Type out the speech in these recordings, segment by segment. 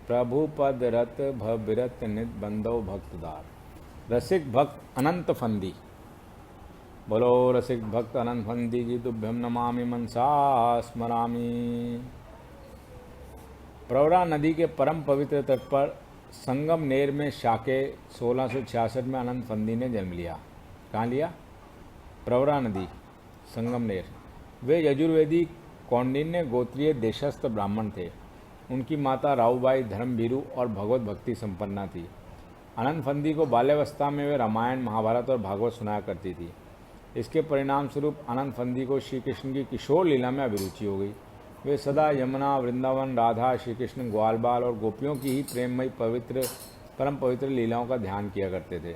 प्रभु पद रत भविरत नित बंदो भक्तदार। रसिक भक्त अनंत फंदी। बोलो रसिक भक्त अनंत फंदी जी तुभ्यम नमामि मनसा स्मरामि। प्रवरा नदी के परम पवित्र तट पर संगमनेर में शाके 1666 में अनंत फंदी ने जन्म लिया। कहाँ लिया? प्रवरा नदी, संगमनेर। वे यजुर्वेदी कौंडिन्य गोत्रीय देशस्थ ब्राह्मण थे। उनकी माता राऊबाई धर्मभीरू और भगवत भक्ति संपन्ना थी। अनंत फंदी को बाल्यावस्था में वे रामायण, महाभारत और भागवत सुनाया करती थी। इसके परिणाम स्वरूप अनंत फंदी को श्री कृष्ण की किशोर लीला में अभिरुचि हो गई। वे सदा यमुना, वृंदावन, राधा, श्री कृष्ण, ग्वाल बाल और गोपियों की ही प्रेममयी परम पवित्र लीलाओं का ध्यान किया करते थे।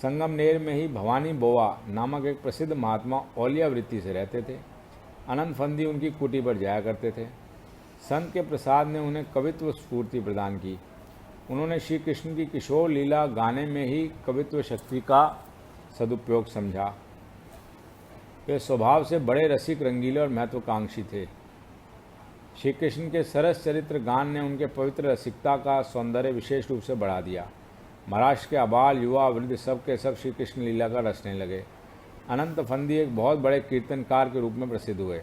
संगमनेर में ही भवानी बोवा नामक एक प्रसिद्ध महात्मा औलिया वृत्ति से रहते थे। अनंत फंदी उनकी कुटी पर जाया करते थे। संत के प्रसाद ने उन्हें कवित्व स्फूर्ति प्रदान की। उन्होंने श्री कृष्ण की किशोर लीला गाने में ही कवित्व शक्ति का सदुपयोग समझा। वे स्वभाव से बड़े रसिक, रंगीले और महत्वाकांक्षी थे। श्री कृष्ण के सरस चरित्र गान ने उनके पवित्र रसिकता का सौंदर्य विशेष रूप से बढ़ा दिया। महाराष्ट्र के आबाल, युवा, वृद्ध सब के सब श्री कृष्ण लीला का रचने लगे। अनंत फंदी एक बहुत बड़े कीर्तनकार के रूप में प्रसिद्ध हुए।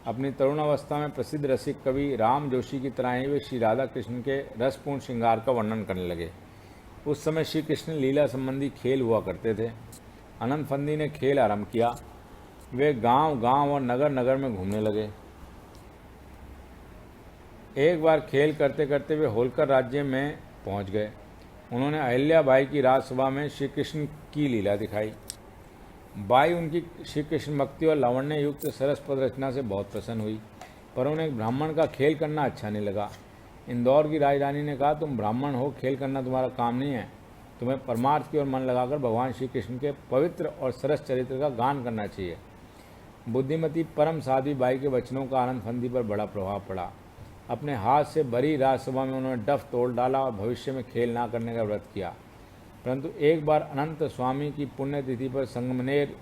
अपनी तरुण अवस्था में प्रसिद्ध रसिक कवि राम जोशी की तरह ही वे श्री राधा कृष्ण के रसपूर्ण श्रृंगार का वर्णन करने लगे। उस समय श्री कृष्ण लीला संबंधी खेल हुआ करते थे। अनंत फंदी ने खेल आरंभ किया। वे गांव गांव और नगर नगर में घूमने लगे। एक बार खेल करते करते वे होलकर राज्य में पहुंच गए। उन्होंने अहिल्या बाई की राजसभा में श्री कृष्ण की लीला दिखाई। बाई उनकी श्री कृष्ण भक्ति और लावण्य युक्त सरस पद रचना से बहुत प्रसन्न हुई, पर उन्हें एक ब्राह्मण का खेल करना अच्छा नहीं लगा। इंदौर की राजरानी ने कहा, तुम ब्राह्मण हो, खेल करना तुम्हारा काम नहीं है। तुम्हें परमार्थ की ओर मन लगाकर भगवान श्री कृष्ण के पवित्र और सरस चरित्र का गान करना चाहिए। बुद्धिमती परम साध्वी बाई के वचनों का आनंद फंदी पर बड़ा प्रभाव पड़ा। अपने हाथ से भरी राजसभा में उन्होंने डफ तोड़ डाला और भविष्य में खेल ना करने का व्रत किया। परंतु एक बार अनंत स्वामी की पुण्यतिथि पर संगमनेर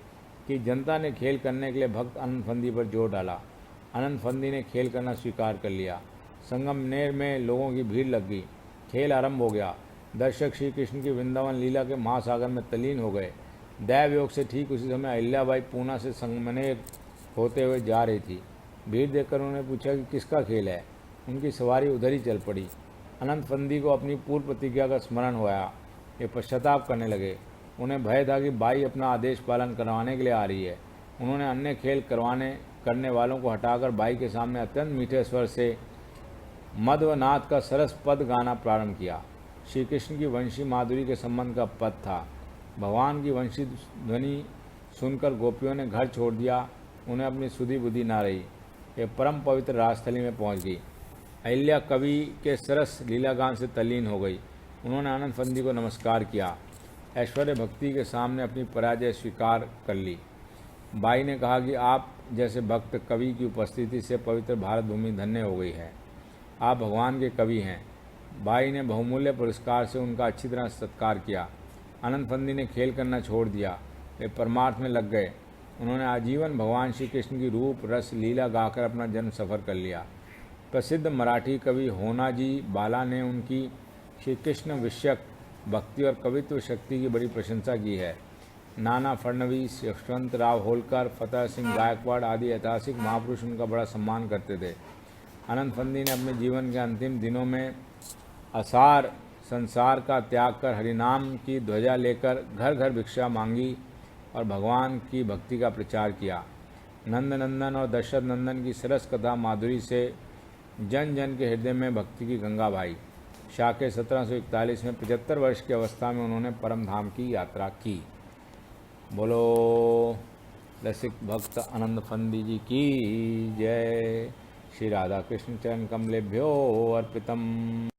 की जनता ने खेल करने के लिए भक्त अनंत फंदी पर जोर डाला। अनंत फंदी ने खेल करना स्वीकार कर लिया। संगमनेर में लोगों की भीड़ लग गई। खेल आरंभ हो गया। दर्शक श्री कृष्ण की वृंदावन लीला के महासागर में तल्लीन हो गए। दैवयोग से ठीक उसी समय अहिल्याबाई पूना से संगमनेर होते हुए जा रही थी। भीड़ देखकर उन्होंने पूछा कि किसका खेल है। उनकी सवारी उधर ही चल पड़ी। अनंत फंदी को अपनी पूर्व प्रतिज्ञा का स्मरण हुआ। ये पश्चाताप करने लगे। उन्हें भय था कि बाई अपना आदेश पालन करवाने के लिए आ रही है। उन्होंने अन्य खेल करने वालों को हटाकर बाई के सामने अत्यंत मीठे स्वर से मध्वनाथ का सरस पद गाना प्रारंभ किया। श्री कृष्ण की वंशी माधुरी के संबंध का पद था। भगवान की वंशी ध्वनि सुनकर गोपियों ने घर छोड़ दिया। उन्हें अपनी सुधि बुद्धि ना रही। वे परम पवित्र राजस्थली में पहुंच गई। अहिल्या कवि के सरस लीलागान से तल्लीन हो गई। उन्होंने आनंद फंदी को नमस्कार किया। ऐश्वर्य भक्ति के सामने अपनी पराजय स्वीकार कर ली। बाई ने कहा कि आप जैसे भक्त कवि की उपस्थिति से पवित्र भारत भूमि धन्य हो गई है। आप भगवान के कवि हैं। बाई ने बहुमूल्य पुरस्कार से उनका अच्छी तरह सत्कार किया। अनंत फंदी ने खेल करना छोड़ दिया। वे परमार्थ में लग गए। उन्होंने आजीवन भगवान श्री कृष्ण की रूप रस लीला गाकर अपना जन्म सफर कर लिया। प्रसिद्ध मराठी कवि होनाजी बाला ने उनकी श्री कृष्ण विषयक भक्ति और कवित्व शक्ति की बड़ी प्रशंसा की है। नाना फडणवीस, यशवंतराव होलकर, फतेह सिंह गायकवाड़ आदि ऐतिहासिक महापुरुष उनका बड़ा सम्मान करते थे। अनंत फंदी ने अपने जीवन के अंतिम दिनों में असार संसार का त्याग कर हरिनाम की ध्वजा लेकर घर घर भिक्षा मांगी और भगवान की भक्ति का प्रचार किया। नंद नंदन और दशरथ नंदन की सरस कथा माधुरी से जन जन के हृदय में भक्ति की गंगा बहाई। शाके 1741 में 75 वर्ष की अवस्था में उन्होंने परम धाम की यात्रा की। बोलो रसिक भक्त आनंद फंदी जी की जय। श्री राधा कृष्ण चरण कमलेभ्यो अर्पितम।